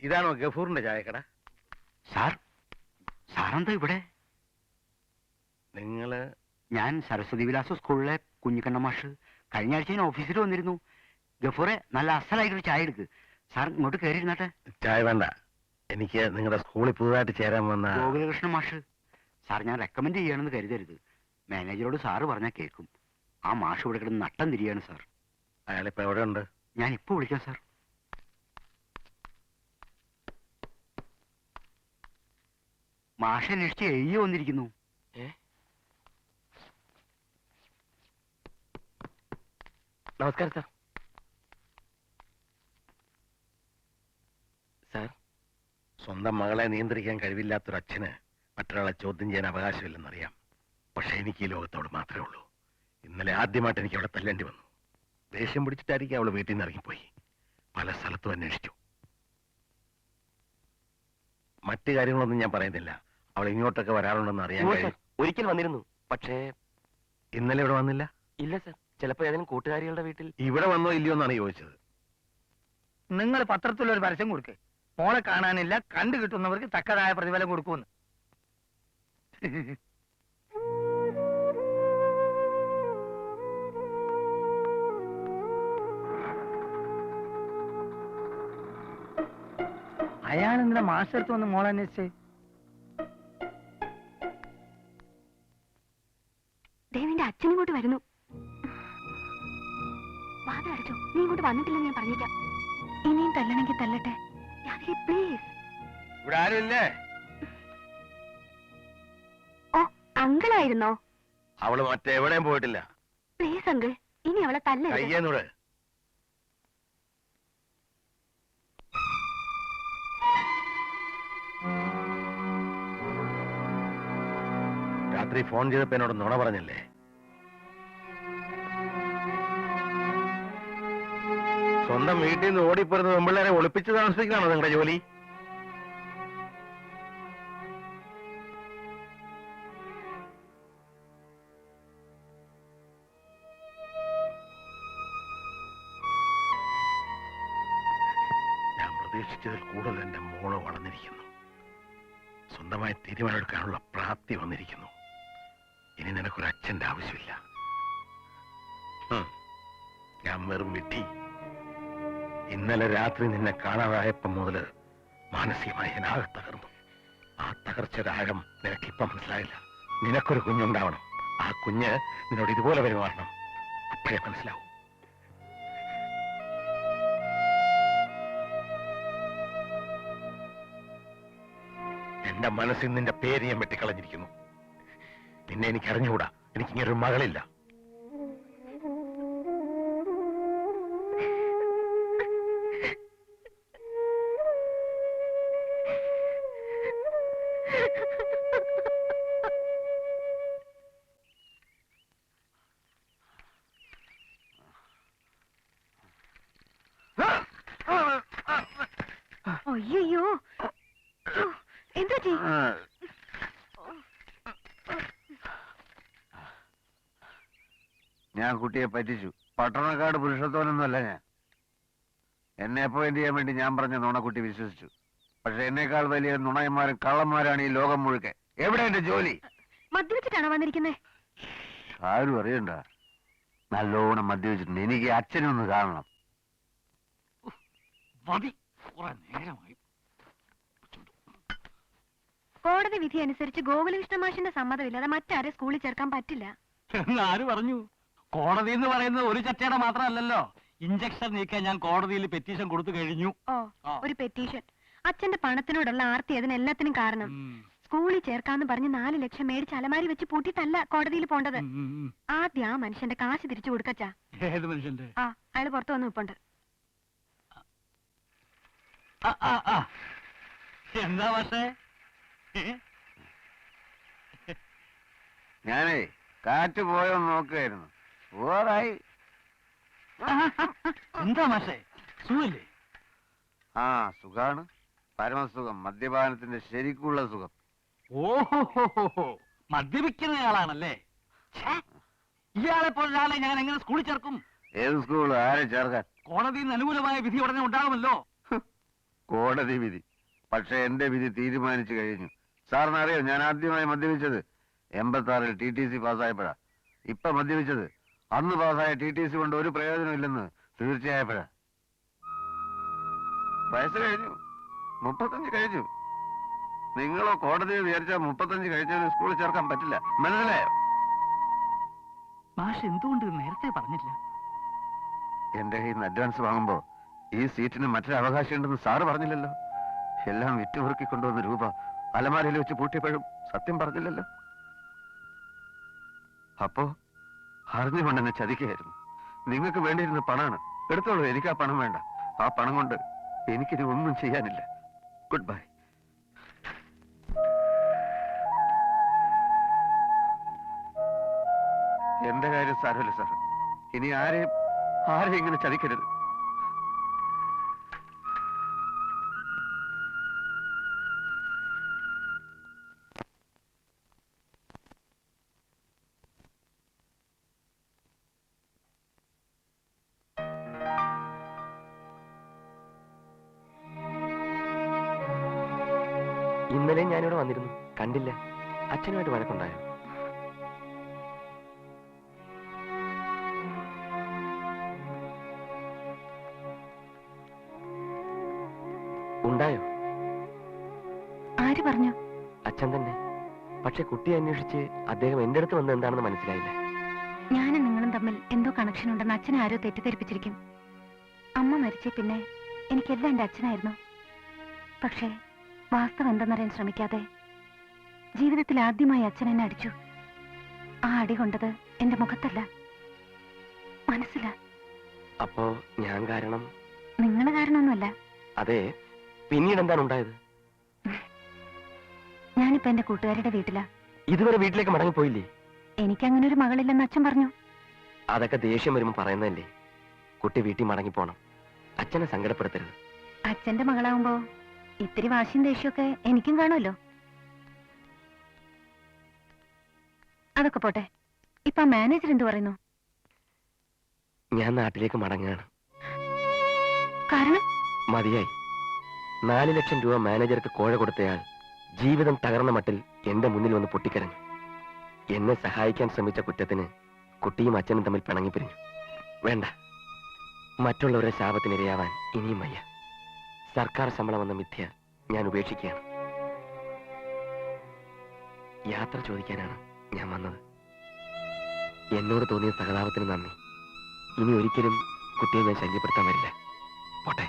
ഇതാണോ ഗഫൂറിന്റെ ചായക്കട? സാർ, സാറെന്താ ഇവിടെ? നിങ്ങള്? ഞാൻ സരസ്വതി വിലാസ സ്കൂളിലെ കുഞ്ഞിക്കണ്ണ മാഷ്. കഴിഞ്ഞ ആഴ്ച ഞാൻ ഓഫീസിൽ വന്നിരുന്നു. ഗഫൂറെ, നല്ല അസലായിട്ടൊരു ചായ എടുക്ക്. സാർ ഇങ്ങോട്ട് കയറിയിരുന്നാട്ടെ. ചായ വേണ്ട, എനിക്ക് നിങ്ങളുടെ സ്കൂളിൽ പുതുതായിട്ട് ചേരാൻ വന്ന ഗോകുലകൃഷ്ണ മാഷ്. സാർ, ഞാൻ റെക്കമെൻഡ് ചെയ്യണമെന്ന് കരുതരുത്. മാനേജറോട് സാറ് പറഞ്ഞാൽ കേൾക്കും. ആ മാഷ് ഇവിടെ കിടന്ന് നട്ടം തിരിയാണ് സാർ. അയാളിപ്പോ എവിടെ ഉണ്ട്? ഞാൻ ഇപ്പൊ വിളിക്കാം സാർ. മാഷെ അന്വേഷിച്ച് എഴുതി വന്നിരിക്കുന്നു. നമസ്കാരം സാർ. സാർ, സ്വന്തം മകളെ നിയന്ത്രിക്കാൻ കഴിവില്ലാത്തൊരച്ഛന് മറ്റൊരാളെ ചോദ്യം ചെയ്യാൻ അവകാശമില്ലെന്നറിയാം. പക്ഷെ എനിക്ക് ഈ ലോകത്തോട് മാത്രമേ ഉള്ളൂ. ഇന്നലെ ആദ്യമായിട്ട് എനിക്ക് അവിടെ തല്ലേണ്ടി വന്നു. ദേഷ്യം പിടിച്ചിട്ടായിരിക്കും അവള് വീട്ടിൽ നിന്ന് ഇറങ്ങിപ്പോയി. പല സ്ഥലത്തും അന്വേഷിച്ചു. മറ്റു കാര്യങ്ങളൊന്നും ഞാൻ പറയുന്നില്ല. അവൾ ഇങ്ങോട്ടൊക്കെ വരാറുണ്ടെന്ന് അറിയാൻ കഴിയും. ഒരിക്കൽ വന്നിരുന്നു, പക്ഷേ ഇന്നലെ ഇവിടെ വന്നില്ല. ഇല്ല സർ, ചിലപ്പോ ഏതെങ്കിലും കൂട്ടുകാരികളുടെ വീട്ടിൽ. ഇവിടെ വന്നോ ഇല്ലയോ എന്നാണ് ചോദിച്ചത്. നിങ്ങൾ പത്രത്തിലൊരു പരസ്യം കൊടുക്കേ, മോളെ കാണാനില്ല, കണ്ടു കിട്ടുന്നവർക്ക് തക്കതായ പ്രതിഫലം കൊടുക്കുമെന്ന്. അയാളെന്തിനാ മാസ്റ്റർക്ക് വന്ന് മോളെ അന്വേഷിച്ചേ? ദേവിന്റെ അച്ഛനിങ്ങോട്ട് വരുന്നു. വാതിൽ അടച്ചോ, നീ ഇങ്ങോട്ട് വന്നിട്ടില്ലെന്ന് ഞാൻ പറഞ്ഞേക്കാം. ഇനിയും തല്ലണമെങ്കിൽ തല്ലട്ടെ. പ്ലീസ്. ഇവിടെ ആരുമില്ലേ? ഓ, അങ്കിളായിരുന്നോ? അവള് മറ്റെവിടെയും പോയിട്ടില്ല. പ്ലീസ് അങ്കിൾ, ഇനി അവളെ തല്ലരുത്. കയ്യേന്നൂടെ. രാത്രി ഫോൺ ചെയ്തപ്പോ എന്നോട് നുണ പറഞ്ഞല്ലേ? സ്വന്തം വീട്ടിൽ നിന്ന് ഓടിപ്പോരുന്ന പെമ്പിള്ളേരെ ഒളിപ്പിച്ച് താമസിക്കാണോ നിങ്ങളുടെ ജോലി? ഞാൻ പ്രതീക്ഷിച്ചതിൽ കൂടുതൽ എന്റെ മോള് വളർന്നിരിക്കുന്നു. സ്വന്തമായി തീരുമാനമെടുക്കാനുള്ള പ്രാപ്തി വന്നിരിക്കുന്നു. ഇനി നിനക്കൊരു അച്ഛന്റെ ആവശ്യമില്ല. ഞാൻ വെറും വിട്ടി. ഇന്നലെ രാത്രി നിന്നെ കാണാതായപ്പം മുതല് മാനസികമായി ഞാൻ ആകെ തകർന്നു. ആ തകർച്ചയുടെ ആഴം നിനക്കിപ്പം മനസ്സിലായില്ല. നിനക്കൊരു കുഞ്ഞുണ്ടാവണം. ആ കുഞ്ഞ് നിന്നോട് ഇതുപോലെ പെരുമാറണം. അപ്പോഴേ മനസ്സിലാവും. എന്റെ മനസ്സിൽ നിന്റെ പേര് ഞാൻ വെട്ടിക്കളഞ്ഞിരിക്കുന്നു. നിന്നെ എനിക്ക് അറിഞ്ഞുകൂടാ. എനിക്കിങ്ങനൊരു മകളില്ല. അയ്യോ, എന്താ ചെയ്യ? ഞാൻ കുട്ടിയെ പറ്റിച്ചു. പട്ടണക്കാട് പുരുഷത്വനൊന്നുമല്ല ഞാൻ. എന്നെ അപ്പോയിന്റ് ചെയ്യാൻ വേണ്ടി ഞാൻ പറഞ്ഞ നുണക്കുട്ടി വിശ്വസിച്ചു. പക്ഷെ എന്നേക്കാൾ വലിയ നുണയന്മാരും കള്ളന്മാരാണ് ഈ ലോകം മുഴുക്കെ. എവിടെ എന്റെ ജോലി? മദ്യവെച്ചിട്ടാണോ വന്നിരിക്കുന്നേ? ആരും അറിയണ്ട, നല്ലോണം മദ്യവെച്ചിട്ടുണ്ട്. എനിക്ക് അച്ഛനൊന്ന് കാണണം. കോടതി വിധി അനുസരിച്ച് ഗോകുലകൃഷ്ണ മാഷിന്റെ സമ്മതമില്ലാതെ മറ്റാരെ സ്കൂളിൽ ചേർക്കാൻ പറ്റില്ല. ആര് പറഞ്ഞു? കോടതി എന്ന് പറയുന്നത് ഒരു ചട്ടയുടെ മാത്രമല്ലല്ലോ. ഇഞ്ചക്ഷൻ നീക്കാൻ ഞാൻ കോടതിയിൽ പെറ്റീഷൻ കൊടുത്തു കഴിഞ്ഞു. ഓ, ഒരു പെറ്റീഷൻ. അച്ഛന്റെ പണത്തിനോടുള്ള ആർത്തി അതിനെല്ലാത്തിനും കാരണം. സ്കൂളിൽ ചേർക്കാന്ന് പറഞ്ഞ് 4 ലക്ഷം മേടിച്ച് അലമാരി വെച്ച് പൂട്ടിയിട്ടല്ല കോടതിയിൽ പോണ്ടത്. ആദ്യം ആ മനുഷ്യന്റെ കാശ് തിരിച്ചു കൊടുക്കച്ചാ. ഏത് മനുഷ്യന്റെ? അയാള് പുറത്തു വന്ന് നിപ്പുണ്ട്. എന്താ പക്ഷേ? ഞാനേ കാറ്റ് പോയോ നോക്കുകയായിരുന്നു. ഓറായി. എന്താ മാഷേ, സുഖല്ലേ? ആ, സുഖാണ്. പരമസുഖം. മദ്യപാനത്തിന്റെ ശരിക്കുള്ള സുഖം. ഓഹോ, മദ്യപിക്കുന്നയാളാണല്ലേ? ഇയാളെ പോലൊരാളെ ഞാൻ എങ്ങനെ സ്കൂളിൽ ചേർക്കും? ഏത് സ്കൂൾ? ആരെ ചേർക്കാൻ? കോടതിയിൽ നിന്ന് അനുകൂലമായ വിധി ഉടനെ ഉണ്ടാകുമല്ലോ. കോടതി വിധി. പക്ഷെ എന്റെ വിധി തീരുമാനിച്ചു കഴിഞ്ഞു. സാറിന് അറിയോ ഞാൻ ആദ്യമായി മദ്യപിച്ചത് 86-ൽ TTC പാസ്സായപ്പോഴാ. ഇപ്പൊ മദ്യപിച്ചത് അന്ന് പാസ്സായ TTC കൊണ്ട് ഒരു പ്രയോജനമില്ലെന്ന് തീർച്ചയായപ്പോഴാ. വയസ്സ് കഴിഞ്ഞു, 35 കഴിഞ്ഞു. നിങ്ങളോ കോടതിയെ വിചാരിച്ചാൽ 35 കഴിഞ്ഞാൽ സ്കൂളിൽ ചേർക്കാൻ പറ്റില്ല. മനസ്സിലായോ? മാഷ് എന്തുകൊണ്ട് ഇത് നേരത്തെ പറഞ്ഞില്ല? എന്റെ കയ്യിൽ നിന്ന് അഡ്വാൻസ് വാങ്ങുമ്പോ ഈ സീറ്റിന് മറ്റൊരു അവകാശം ഉണ്ടെന്ന് സാറ് പറഞ്ഞില്ലല്ലോ. എല്ലാം വിറ്റുമുറുക്കി കൊണ്ടുവന്ന രൂപ അലമാരയിൽ വെച്ച് പൂട്ടിയപ്പോഴും സത്യം പറഞ്ഞില്ലല്ലോ. അപ്പോ അറിഞ്ഞുകൊണ്ട് എന്നെ ചതിക്കുകയായിരുന്നു. നിങ്ങൾക്ക് വേണ്ടിയിരുന്ന പണമാണ്. എടുത്തോളൂ, എനിക്ക് ആ പണം വേണ്ട. ആ പണം കൊണ്ട് എനിക്കിനി ഒന്നും ചെയ്യാനില്ല. Good bye. എന്റെ കാര്യം സാരമില്ല സാർ. ഇനി ആരെയും ഇങ്ങനെ ചതിക്കരുത്. ഇന്നലെ ഞാനിവിടെ വന്നിരുന്നു, കണ്ടില്ല. അച്ഛനുമായിട്ട് വഴക്കുണ്ടായോ? ഉണ്ടായോ? ആര് പറഞ്ഞു? അച്ഛൻ തന്നെ. പക്ഷെ കുട്ടിയെ അന്വേഷിച്ച് അദ്ദേഹം എന്റെ അടുത്ത് വന്നത് എന്താണെന്ന് മനസ്സിലായില്ല. ഞാനും നിങ്ങളും തമ്മിൽ എന്തോ കണക്ഷൻ ഉണ്ടെന്ന് അച്ഛനെ ആരോ തെറ്റിദ്ധരിപ്പിച്ചിരിക്കും. അമ്മ മരിച്ചേ പിന്നെ എനിക്കെല്ലാം എന്റെ അച്ഛനായിരുന്നു. പക്ഷേ വാസ്തവം എന്തെന്നറിയാൻ ശ്രമിക്കാതെ ജീവിതത്തിൽ ആദ്യമായി അച്ഛൻ എന്നെ അടിച്ചു. ആ അടി കൊണ്ടത് എന്റെ മുഖത്തല്ല, മനസ്സിലാ. അപ്പോ ഞാൻ കാരണം? നിങ്ങൾ കാരണമൊന്നുമല്ല. അതെ, പിന്നീട് എന്താണ് ഉണ്ടായത്? ഞാനിപ്പോ എന്റെ കൂട്ടുകാരുടെ വീട്ടിലാ. ഇതുവരെ വീട്ടിലേക്ക് മടങ്ങിപ്പോയില്ലേ? എനിക്കങ്ങനെ ഒരു മകളില്ലെന്ന് അച്ഛൻ പറഞ്ഞു. അതൊക്കെ ദേഷ്യം വരുമ്പോ പറയുന്നതല്ലേ. കുട്ടി വീട്ടിൽ മടങ്ങിപ്പോണം. അച്ഛനെ സങ്കടപ്പെടുത്തരുത്. അച്ഛന്റെ മകളാവുമ്പോ ഇത്തിരി വാശിയും ദേഷ്യമൊക്കെ എനിക്കും കാണുമല്ലോ. അതൊക്കെ പോട്ടെ. ഇപ്പൊ മാനേജർ എന്തു പറയുന്നു? ഞാൻ നാട്ടിലേക്ക് മടങ്ങുകയാണ്. കാരണം? മതിയായി. 4 ലക്ഷം രൂപ മാനേജർക്ക് കോഴ കൊടുത്തയാൾ ജീവിതം തകർന്ന മട്ടിൽ എന്റെ മുന്നിൽ വന്ന് പൊട്ടിക്കരഞ്ഞു. എന്നെ സഹായിക്കാൻ ശ്രമിച്ച കുറ്റത്തിന് കുട്ടിയും അച്ഛനും തമ്മിൽ പിണങ്ങിപ്പിരിഞ്ഞു. വേണ്ട, മറ്റുള്ളവരുടെ ശാപത്തിനിരയാവാൻ ഇനിയും വയ്യ. സർക്കാർ ശമ്പളം എന്ന മിഥ്യ ഞാൻ ഉപേക്ഷിക്കുകയാണ്. യാത്ര ചോദിക്കാനാണ് ഞാൻ വന്നത്. എന്നോട് തോന്നിയ സഹതാപത്തിന് നന്ദി. ഇനി ഒരിക്കലും കുട്ടിയെ ഞാൻ ശല്യപ്പെടുത്താൻ വരില്ല. പോട്ടെ.